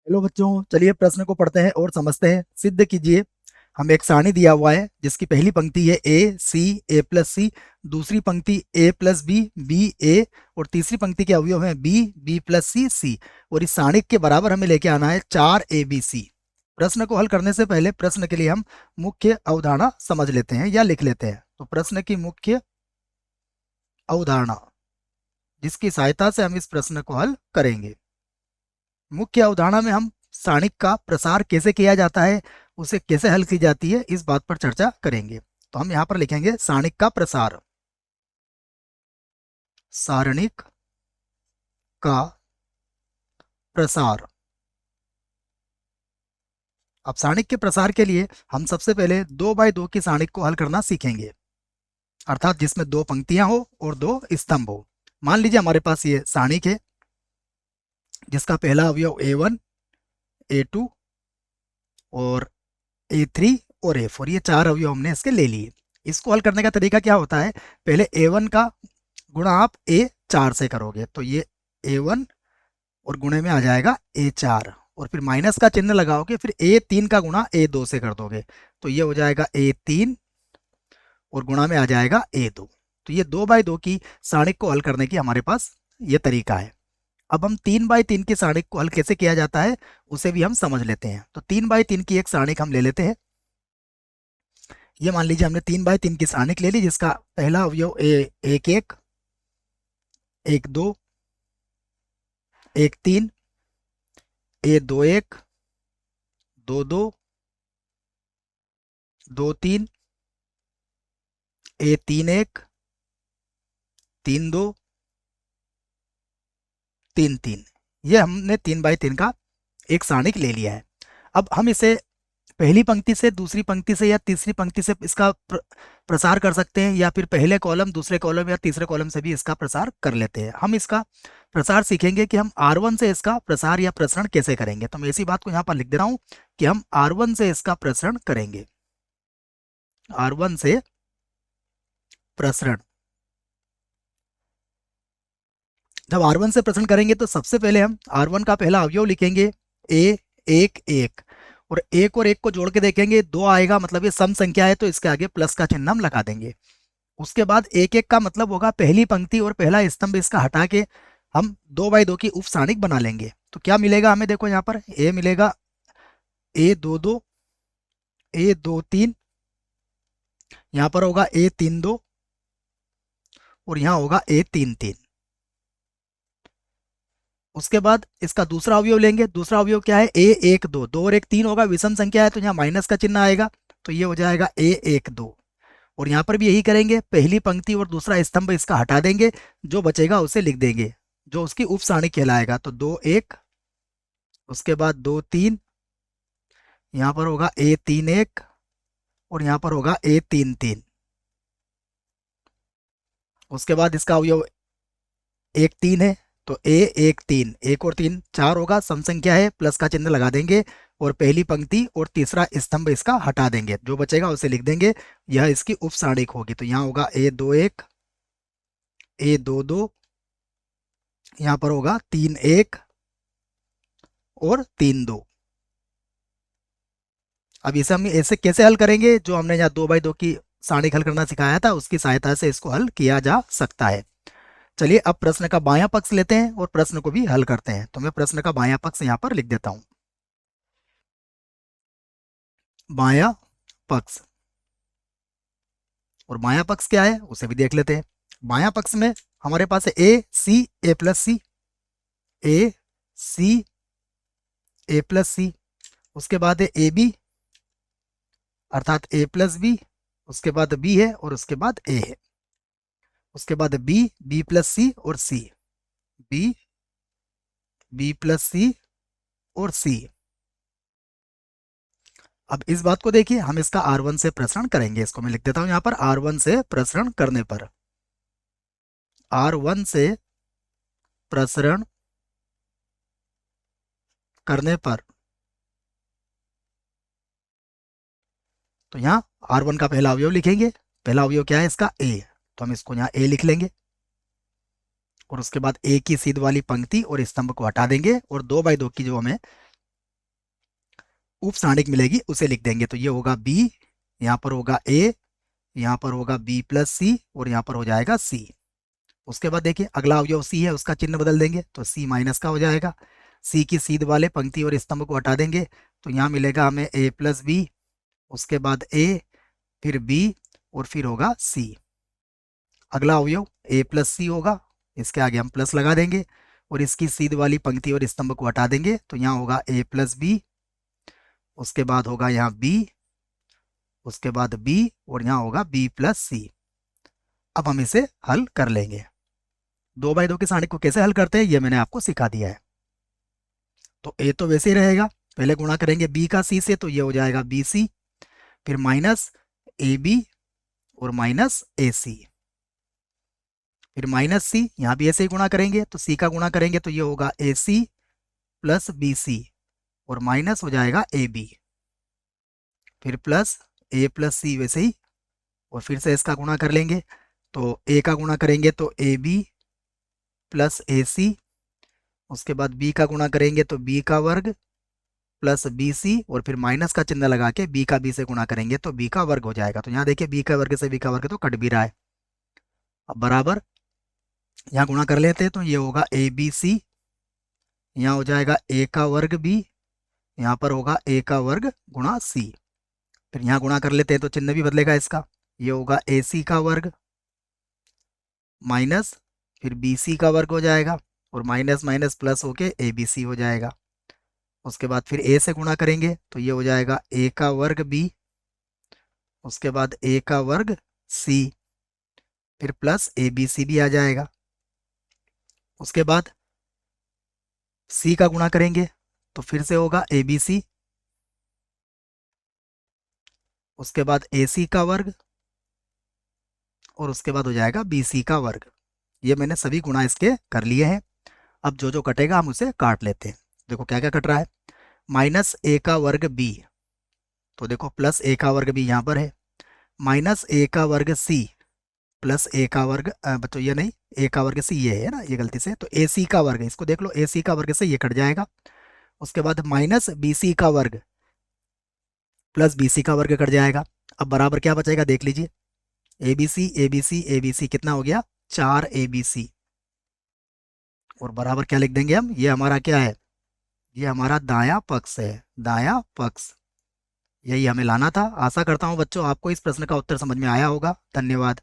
Hello बच्चों, चलिए प्रश्न को पढ़ते हैं और समझते हैं। सिद्ध कीजिए, हमें एक सारणी दिया हुआ है जिसकी पहली पंक्ति है ए सी ए प्लस सी, दूसरी पंक्ति ए प्लस बी बी ए, और तीसरी पंक्ति के अवयव हैं बी बी प्लस सी सी। और इस सारणी के बराबर हमें लेके आना है 4 ABC। प्रश्न को हल करने से पहले प्रश्न के लिए हम मुख्य अवधारणा समझ लेते हैं या लिख लेते हैं। तो प्रश्न की मुख्य अवधारणा, जिसकी सहायता से हम इस प्रश्न को हल करेंगे। मुख्य अवधारणा में हम सारणिक का प्रसार कैसे किया जाता है, उसे कैसे हल की जाती है, इस बात पर चर्चा करेंगे। तो हम यहां पर लिखेंगे सारणिक का प्रसार। सारणिक का प्रसार। अब सारणिक के प्रसार के लिए हम सबसे पहले 2x2 की सारणिक को हल करना सीखेंगे, अर्थात जिसमें 2 पंक्तियां हो और 2 स्तंभ हो। मान लीजिए हमारे पास ये सारणिक है जिसका पहला अवयव A1 A2 और A3 और A4, ये 4 अवयव हमने इसके ले लिए। इसको हल करने का तरीका क्या होता है, पहले A1 का गुणा आप A4 से करोगे, तो ये A1 और गुणे में आ जाएगा A4, और फिर माइनस का चिन्ह लगाओगे, फिर A3 का गुणा A2 से कर दोगे, तो ये हो जाएगा A3 और गुणा में आ जाएगा A2। तो ये 2x2 की सारणिक को हल करने की हमारे पास ये तरीका है। अब हम 3x3 की सारणिक को हल कैसे किया जाता है उसे भी हम समझ लेते हैं। तो 3x3 की एक सारणिक हम ले लेते हैं। ये मान लीजिए हमने 3x3 की सारणिक ले ली जिसका पहला अवयव एक एक, एक दो, एक तीन, दो एक, दो दो, दो तीन, तीन एक, तीन दो, तीन तीन। ये हमने 3x3 का एक सारणिक ले लिया है। अब हम इसे पहली पंक्ति से, दूसरी पंक्ति से या तीसरी पंक्ति से इसका प्रसार कर सकते हैं, या फिर पहले कॉलम, दूसरे कॉलम या तीसरे कॉलम से भी इसका प्रसार कर लेते हैं। हम इसका प्रसार सीखेंगे कि हम R1 से इसका प्रसार या प्रसरण कैसे करेंगे। तो मैं इसी बात को यहाँ पर लिख दे रहा हूँ कि हम R1 से इसका प्रसरण करेंगे। R1 से प्रसरण, जब R1 से प्रसरण करेंगे तो सबसे पहले हम R1 का पहला अवयव लिखेंगे A एक एक, और एक और एक को जोड़ के देखेंगे 2 आएगा, मतलब ये सम संख्या है, तो इसके आगे प्लस का चिन्ह हम लगा देंगे। उसके बाद एक एक का मतलब होगा पहली पंक्ति और पहला स्तंभ, इसका हटा के हम 2x2 की उप सारणिक बना लेंगे। तो क्या मिलेगा हमें, देखो यहाँ पर ए मिलेगा A22, A23, यहाँ पर होगा A32 और यहाँ होगा A33। उसके बाद इसका दूसरा अवयव लेंगे। दूसरा अवयव क्या है, A12, 2 और 1 3 होगा, विषम संख्या है तो यहाँ माइनस का चिन्ह आएगा, तो ये हो जाएगा A12। और यहाँ पर भी यही करेंगे, पहली पंक्ति और दूसरा स्तंभ इसका हटा देंगे, जो बचेगा उसे लिख देंगे, जो उसकी उप सारणिक कहलाएगा। तो 2 1, उसके बाद 2 3, यहाँ पर होगा A31 और यहाँ पर होगा A33। उसके बाद इसका अवयव 1 3 है, तो A13, 1 और 3 4 होगा, सम संख्या है, प्लस का चिन्ह लगा देंगे, और पहली पंक्ति और तीसरा स्तंभ इसका हटा देंगे, जो बचेगा उसे लिख देंगे, यह इसकी उप सारणिक होगी। तो यहाँ होगा A21, A22, यहाँ पर होगा 3 1 और 3 2। अब इसे हम ऐसे कैसे हल करेंगे, जो हमने यहाँ 2x2 की सारणिक हल करना सिखाया था उसकी सहायता से इसको हल किया जा सकता है। चलिए अब प्रश्न का बायां पक्ष लेते हैं और प्रश्न को भी हल करते हैं। तो मैं प्रश्न का बायां पक्ष यहाँ पर लिख देता हूं। बायां पक्ष, और बायां पक्ष क्या है उसे भी देख लेते हैं। बायां पक्ष में हमारे पास है ए सी ए प्लस सी, ए सी ए प्लस सी। उसके बाद है ए बी, अर्थात ए प्लस बी। उसके बाद बी है और उसके बाद ए है। उसके बाद बी बी प्लस सी और सी, बी बी प्लस सी और सी। अब इस बात को देखिए, हम इसका R1 से प्रसरण करेंगे। इसको मैं लिख देता हूं यहां पर, R1 से प्रसरण करने पर, R1 से प्रसरण करने पर, तो यहाँ R1 का पहला अवयव लिखेंगे। पहला अवयव क्या है इसका, A, तो हम इसको यहाँ A लिख लेंगे, और उसके बाद A की सीध वाली पंक्ति और स्तंभ को हटा देंगे, और 2x2 की जो हमें उप सारणिक मिलेगी उसे लिख देंगे। तो ये होगा बी, यहाँ पर होगा ए, यहाँ पर होगा बी प्लस सी और यहाँ पर हो जाएगा सी। उसके बाद देखिए अगला अवयव सी है, उसका चिन्ह बदल देंगे तो सी माइनस का हो जाएगा। सी की सीध वाले पंक्ति और स्तंभ को हटा देंगे तो यहाँ मिलेगा हमें ए प्लस बी, उसके बाद ए, फिर बी और फिर होगा सी। अगला अवयव ए प्लस सी होगा, इसके आगे हम प्लस लगा देंगे और इसकी सीध वाली पंक्ति और स्तंभ को हटा देंगे तो यहाँ होगा ए प्लस बी, उसके बाद होगा यहाँ बी, उसके बाद बी और यहाँ होगा बी प्लस सी। अब हम इसे हल कर लेंगे। 2x2 के सारणी को कैसे हल करते हैं ये मैंने आपको सिखा दिया है। तो ए तो वैसे ही रहेगा, पहले गुणा करेंगे बी का सी से तो ये हो जाएगा बी सी, फिर माइनस ए बी और माइनस ए सी, फिर माइनस सी, यहाँ भी ऐसे ही गुणा करेंगे तो सी का गुणा करेंगे तो ये होगा ए सी प्लस बी सी और माइनस हो जाएगा ए बी, फिर प्लस ए प्लस सी वैसे ही, और फिर से इसका गुणा कर लेंगे तो ए का गुणा करेंगे तो ए बी प्लस ए सी, उसके बाद बी का गुणा करेंगे तो बी का वर्ग प्लस बी सी और फिर माइनस का चिन्ह लगा के बी का बी से गुणा करेंगे तो बी का वर्ग हो जाएगा। तो यहाँ देखिए बी का वर्ग से बी का वर्ग तो कट भी रहा है। अब बराबर यहाँ गुणा कर लेते हैं तो ये होगा ए बी सी, यहाँ हो जाएगा ए का वर्ग बी, यहाँ पर होगा ए का वर्ग गुणा सी, फिर यहाँ गुणा कर लेते हैं तो चिन्ह भी बदलेगा इसका, ये होगा ए सी का वर्ग माइनस फिर बी सी का वर्ग हो जाएगा और माइनस माइनस प्लस होके ए बी सी हो जाएगा। उसके बाद फिर ए से गुणा करेंगे तो ये हो जाएगा ए का वर्ग बी, उसके बाद ए का वर्ग सी, फिर प्लस ए बी सी भी आ जाएगा। उसके बाद सी का गुणा करेंगे तो फिर से होगा ए बी सी, उसके बाद ए सी का वर्ग और उसके बाद हो जाएगा बी सी का वर्ग। ये मैंने सभी गुणा इसके कर लिए हैं। अब जो जो कटेगा हम उसे काट लेते हैं। देखो क्या क्या कट रहा है, माइनस ए का वर्ग बी, तो देखो प्लस ए का वर्ग भी यहाँ पर है, माइनस ए का वर्ग सी प्लस ए का वर्ग बच्चों ये नहीं, ए का वर्ग सी ये है ना, ये गलती से, तो ए सी का वर्ग इसको देख लो, ए सी का वर्ग से ये कट जाएगा। उसके बाद माइनस बी सी का वर्ग प्लस बी सी का वर्ग कट जाएगा। अब बराबर क्या बचेगा देख लीजिए, A B C A B C A B C कितना हो गया 4 ए बी सी, और बराबर क्या लिख देंगे हम, ये हमारा क्या है, ये हमारा दायां पक्ष है, दायां पक्ष। यही हमें लाना था। आशा करता हूं बच्चों आपको इस प्रश्न का उत्तर समझ में आया होगा। धन्यवाद।